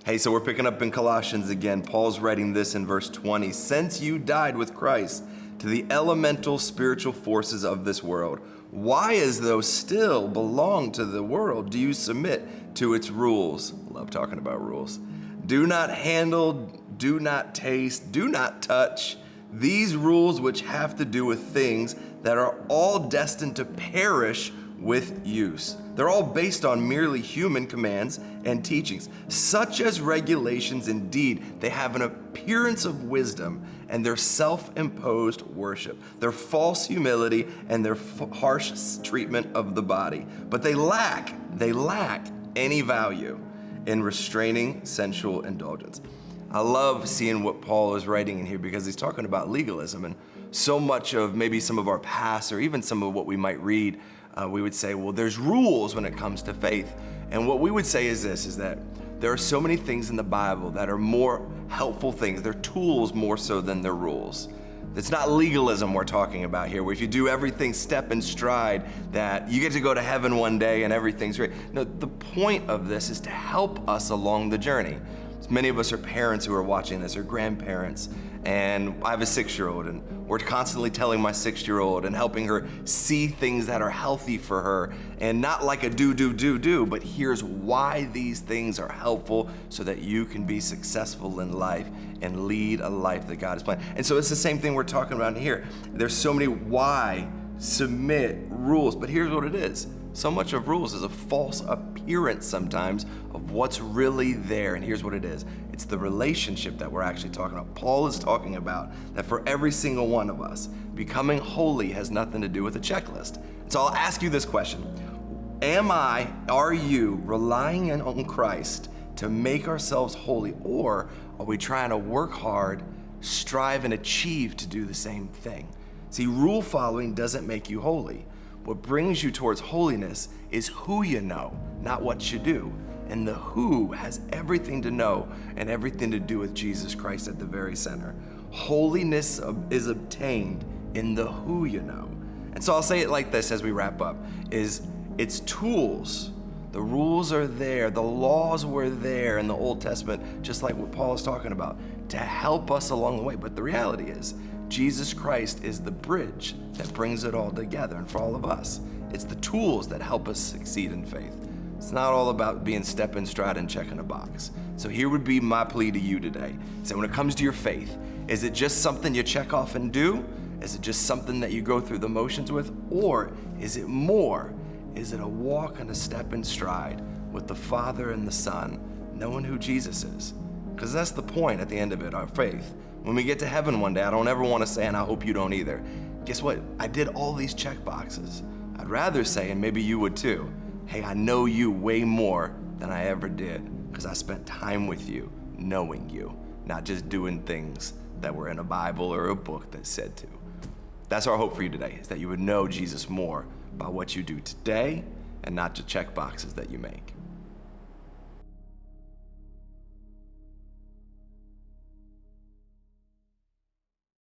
Hey, so we're picking up in Colossians again. Paul's writing this in verse 20. Since you died with Christ to the elemental spiritual forces of this world, why, as though still belong to the world, do you submit to its rules? Love talking about rules. Do not handle, do not taste, do not touch. These rules which have to do with things that are all destined to perish with use. They're all based on merely human commands and teachings. Such as regulations, indeed, they have an appearance of wisdom and their self-imposed worship, their false humility and their harsh treatment of the body. But they lack any value in restraining sensual indulgence. I love seeing what Paul is writing in here because he's talking about legalism, and so much of maybe some of our past or even some of what we might read, we would say, well, there's rules when it comes to faith. And what we would say is this, is that there are so many things in the Bible that are more helpful things. They're tools more so than they're rules. It's not legalism we're talking about here, where if you do everything step and stride, that you get to go to heaven one day and everything's great. No, the point of this is to help us along the journey. Many of us are parents who are watching this, or grandparents, and I have a 6-year-old, and we're constantly telling my 6-year-old and helping her see things that are healthy for her, and not like a do, but here's why these things are helpful so that you can be successful in life and lead a life that God has planned. And so it's the same thing we're talking about here. There's so many why, submit, rules, but here's what it is. So much of rules is a false appearance sometimes of what's really there. And here's what it is. It's the relationship that we're actually talking about. Paul is talking about that for every single one of us, becoming holy has nothing to do with a checklist. So I'll ask you this question. Are you relying on Christ to make ourselves holy, or are we trying to work hard, strive and achieve to do the same thing? See, rule following doesn't make you holy. What brings you towards holiness is who you know, not what you do. And the who has everything to know and everything to do with Jesus Christ at the very center. Holiness is obtained in the who you know. And so I'll say it like this as we wrap up, is it's tools. The rules are there, the laws were there in the Old Testament, just like what Paul is talking about, to help us along the way. But the reality is, Jesus Christ is the bridge that brings it all together. And for all of us, it's the tools that help us succeed in faith. It's not all about being step and stride and checking a box. So here would be my plea to you today. So when it comes to your faith, is it just something you check off and do? Is it just something that you go through the motions with? Or is it more? Is it a walk and a step and stride with the Father and the Son, knowing who Jesus is? Because that's the point at the end of it, our faith. When we get to heaven one day, I don't ever want to say, and I hope you don't either, guess what? I did all these check boxes. I'd rather say, and maybe you would too, hey, I know you way more than I ever did because I spent time with you, knowing you, not just doing things that were in a Bible or a book that said to. That's our hope for you today, is that you would know Jesus more by what you do today and not the check boxes that you make.